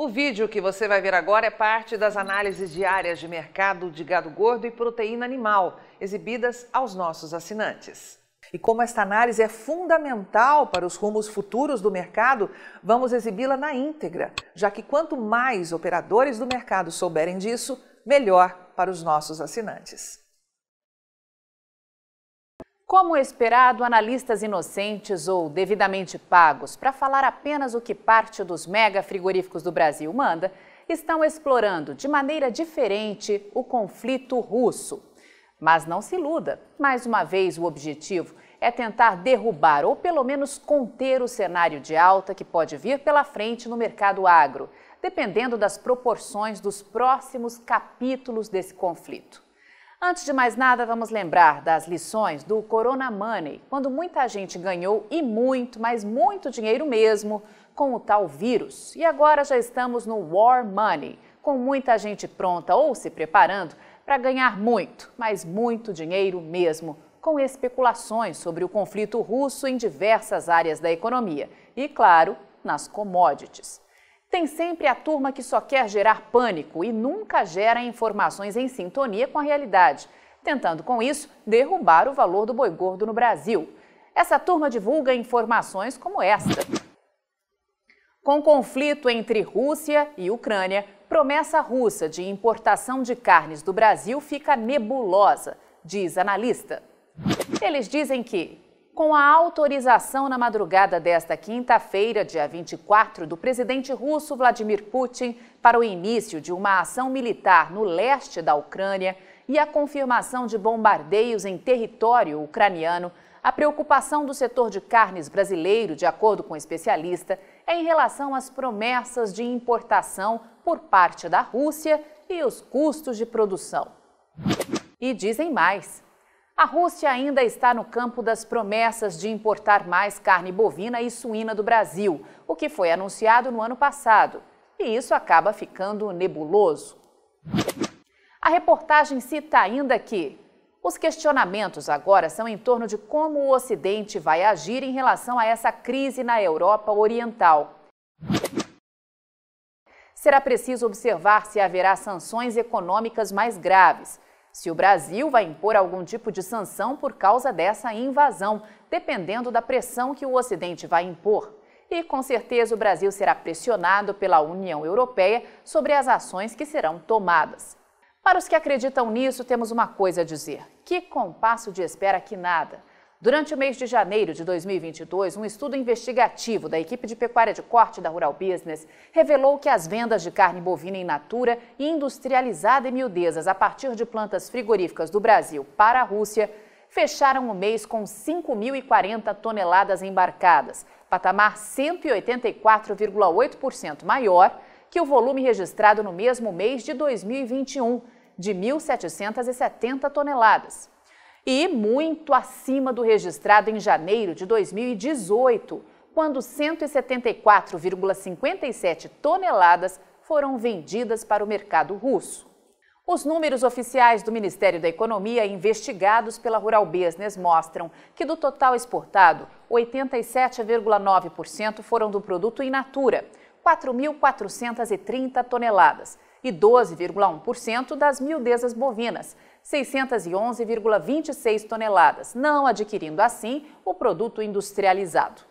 O vídeo que você vai ver agora é parte das análises diárias de mercado de gado gordo e proteína animal, exibidas aos nossos assinantes. E como esta análise é fundamental para os rumos futuros do mercado, vamos exibi-la na íntegra, já que quanto mais operadores do mercado souberem disso, melhor para os nossos assinantes. Como esperado, analistas inocentes ou devidamente pagos para falar apenas o que parte dos mega frigoríficos do Brasil manda, estão explorando de maneira diferente o conflito russo. Mas não se iluda, mais uma vez o objetivo é tentar derrubar ou pelo menos conter o cenário de alta que pode vir pela frente no mercado agro, dependendo das proporções dos próximos capítulos desse conflito. Antes de mais nada, vamos lembrar das lições do Corona Money, quando muita gente ganhou e muito, mas muito dinheiro mesmo com o tal vírus. E agora já estamos no War Money, com muita gente pronta ou se preparando para ganhar muito, mas muito dinheiro mesmo, com especulações sobre o conflito russo em diversas áreas da economia e, claro, nas commodities. Tem sempre a turma que só quer gerar pânico e nunca gera informações em sintonia com a realidade, tentando com isso derrubar o valor do boi gordo no Brasil. Essa turma divulga informações como esta. Com conflito entre Rússia e Ucrânia, promessa russa de importação de carnes do Brasil fica nebulosa, diz analista. Eles dizem que, com a autorização na madrugada desta quinta-feira, dia 24, do presidente russo Vladimir Putin para o início de uma ação militar no leste da Ucrânia e a confirmação de bombardeios em território ucraniano, a preocupação do setor de carnes brasileiro, de acordo com o especialista, é em relação às promessas de importação por parte da Rússia e os custos de produção. E dizem mais. A Rússia ainda está no campo das promessas de importar mais carne bovina e suína do Brasil, o que foi anunciado no ano passado. E isso acaba ficando nebuloso. A reportagem cita ainda que os questionamentos agora são em torno de como o Ocidente vai agir em relação a essa crise na Europa Oriental. Será preciso observar se haverá sanções econômicas mais graves, se o Brasil vai impor algum tipo de sanção por causa dessa invasão, dependendo da pressão que o Ocidente vai impor. E, com certeza, o Brasil será pressionado pela União Europeia sobre as ações que serão tomadas. Para os que acreditam nisso, temos uma coisa a dizer: que compasso de espera que nada. Durante o mês de janeiro de 2022, um estudo investigativo da equipe de pecuária de corte da Rural Business revelou que as vendas de carne bovina in natura e industrializada em miudezas a partir de plantas frigoríficas do Brasil para a Rússia fecharam o mês com 5.040 toneladas embarcadas, patamar 184,8% maior que o volume registrado no mesmo mês de 2021, de 1.770 toneladas. E muito acima do registrado em janeiro de 2018, quando 174,57 toneladas foram vendidas para o mercado russo. Os números oficiais do Ministério da Economia investigados pela Rural Business mostram que do total exportado, 87,9% foram do produto in natura, 4.430 toneladas, e 12,1% das miudezas bovinas, 611,26 toneladas, não adquirindo assim o produto industrializado.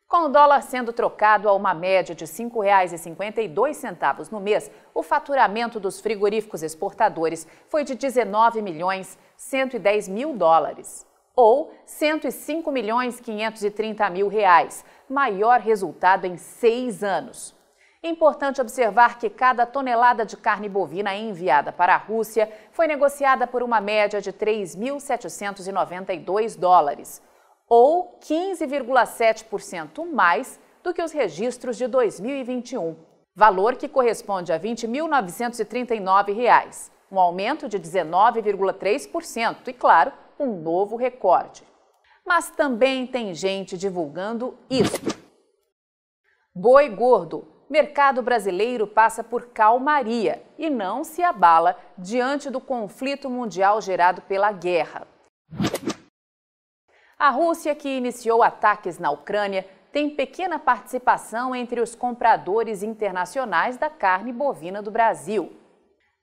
Com o dólar sendo trocado a uma média de R$ 5,52 no mês, o faturamento dos frigoríficos exportadores foi de 19.110.000 dólares, ou R$ 105.530.000, maior resultado em 6 anos. Importante observar que cada tonelada de carne bovina enviada para a Rússia foi negociada por uma média de 3.792 dólares, ou 15,7% mais do que os registros de 2021, valor que corresponde a R$ 20.939, um aumento de 19,3% e, claro, um novo recorde. Mas também tem gente divulgando isto. Boi gordo. Mercado brasileiro passa por calmaria e não se abala diante do conflito mundial gerado pela guerra. A Rússia, que iniciou ataques na Ucrânia, tem pequena participação entre os compradores internacionais da carne bovina do Brasil.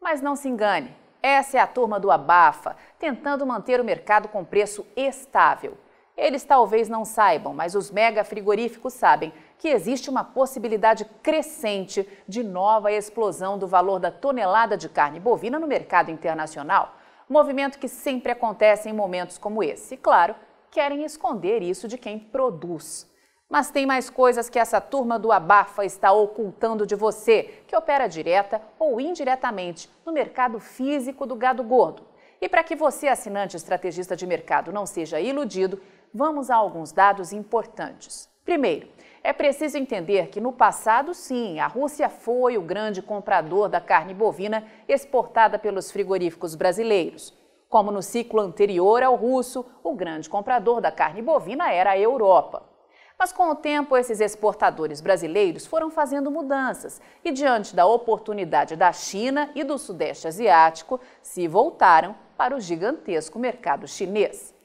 Mas não se engane, essa é a turma do abafa, tentando manter o mercado com preço estável. Eles talvez não saibam, mas os mega frigoríficos sabem que existe uma possibilidade crescente de nova explosão do valor da tonelada de carne bovina no mercado internacional. Movimento que sempre acontece em momentos como esse. E, claro, querem esconder isso de quem produz. Mas tem mais coisas que essa turma do abafa está ocultando de você, que opera direta ou indiretamente no mercado físico do gado gordo. E para que você, assinante estrategista de mercado, não seja iludido, vamos a alguns dados importantes. Primeiro, é preciso entender que no passado, sim, a Rússia foi o grande comprador da carne bovina exportada pelos frigoríficos brasileiros. Como no ciclo anterior ao russo, o grande comprador da carne bovina era a Europa. Mas com o tempo, esses exportadores brasileiros foram fazendo mudanças e, diante da oportunidade da China e do Sudeste Asiático, se voltaram para o gigantesco mercado chinês.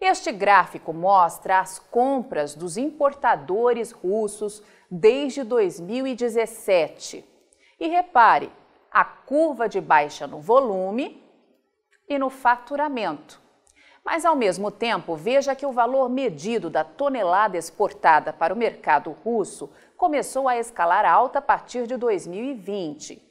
Este gráfico mostra as compras dos importadores russos desde 2017. E repare, a curva de baixa no volume e no faturamento. Mas, ao mesmo tempo, veja que o valor medido da tonelada exportada para o mercado russo começou a escalar alta a partir de 2020.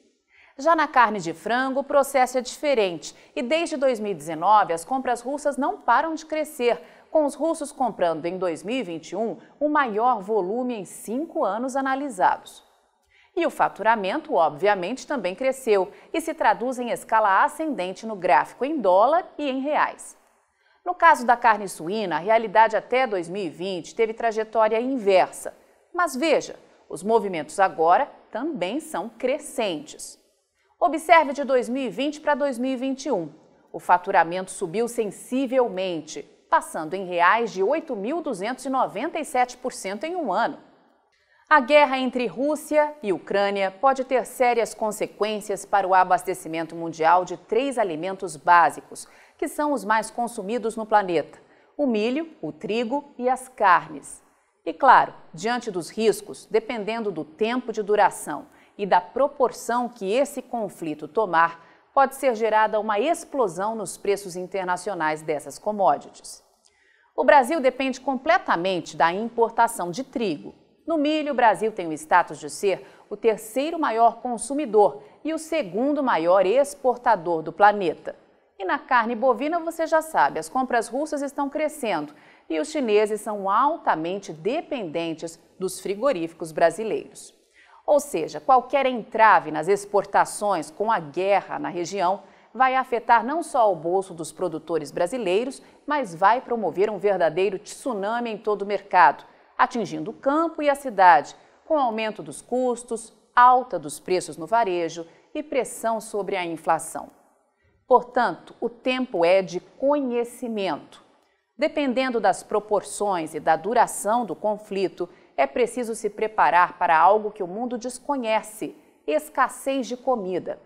Já na carne de frango, o processo é diferente e desde 2019 as compras russas não param de crescer, com os russos comprando em 2021 o maior volume em 5 anos analisados. E o faturamento, obviamente, também cresceu e se traduz em escala ascendente no gráfico em dólar e em reais. No caso da carne suína, a realidade até 2020 teve trajetória inversa. Mas veja, os movimentos agora também são crescentes. Observe de 2020 para 2021. O faturamento subiu sensivelmente, passando em reais de 8.297% em um ano. A guerra entre Rússia e Ucrânia pode ter sérias consequências para o abastecimento mundial de 3 alimentos básicos, que são os mais consumidos no planeta: o milho, o trigo e as carnes. E claro, diante dos riscos, dependendo do tempo de duração e da proporção que esse conflito tomar, pode ser gerada uma explosão nos preços internacionais dessas commodities. O Brasil depende completamente da importação de trigo. No milho, o Brasil tem o status de ser o 3º maior consumidor e o 2º maior exportador do planeta. E na carne bovina, você já sabe, as compras russas estão crescendo e os chineses são altamente dependentes dos frigoríficos brasileiros. Ou seja, qualquer entrave nas exportações com a guerra na região vai afetar não só o bolso dos produtores brasileiros, mas vai promover um verdadeiro tsunami em todo o mercado, atingindo o campo e a cidade, com aumento dos custos, alta dos preços no varejo e pressão sobre a inflação. Portanto, o tempo é de conhecimento. Dependendo das proporções e da duração do conflito, é preciso se preparar para algo que o mundo desconhece: escassez de comida.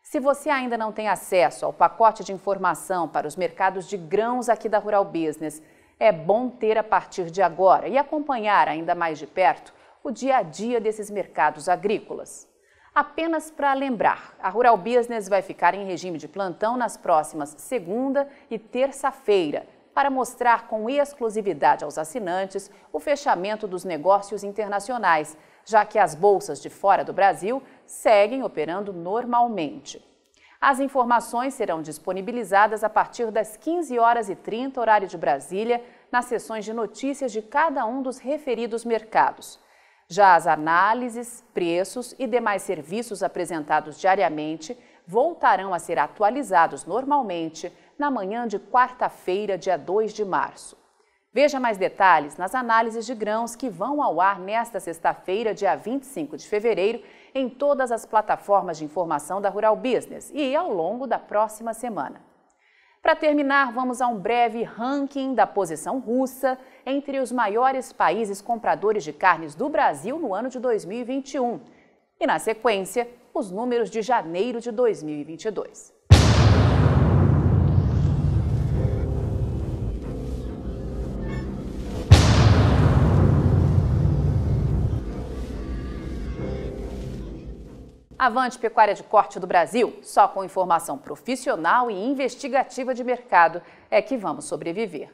Se você ainda não tem acesso ao pacote de informação para os mercados de grãos aqui da Rural Business, é bom ter a partir de agora e acompanhar ainda mais de perto o dia a dia desses mercados agrícolas. Apenas para lembrar, a Rural Business vai ficar em regime de plantão nas próximas segunda e terça-feira, para mostrar com exclusividade aos assinantes o fechamento dos negócios internacionais, já que as bolsas de fora do Brasil seguem operando normalmente. As informações serão disponibilizadas a partir das 15h30, horário de Brasília, nas sessões de notícias de cada um dos referidos mercados. Já as análises, preços e demais serviços apresentados diariamente voltarão a ser atualizados normalmente na manhã de quarta-feira, dia 2 de março. Veja mais detalhes nas análises de grãos que vão ao ar nesta sexta-feira, dia 25 de fevereiro, em todas as plataformas de informação da Rural Business e ao longo da próxima semana. Para terminar, vamos a um breve ranking da posição russa entre os maiores países compradores de carnes do Brasil no ano de 2021. E, na sequência, os números de janeiro de 2022. Avante Pecuária de Corte do Brasil, só com informação profissional e investigativa de mercado é que vamos sobreviver.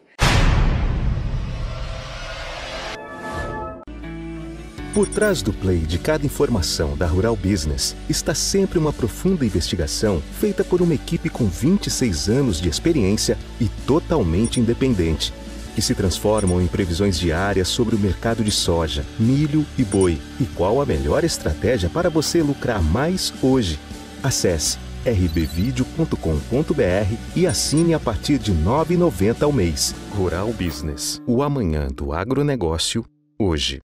Por trás do play de cada informação da Rural Business está sempre uma profunda investigação feita por uma equipe com 26 anos de experiência e totalmente independente, que se transformam em previsões diárias sobre o mercado de soja, milho e boi e qual a melhor estratégia para você lucrar mais hoje. Acesse rbvideo.com.br e assine a partir de R$ 9,90 ao mês. Rural Business, o amanhã do agronegócio, hoje.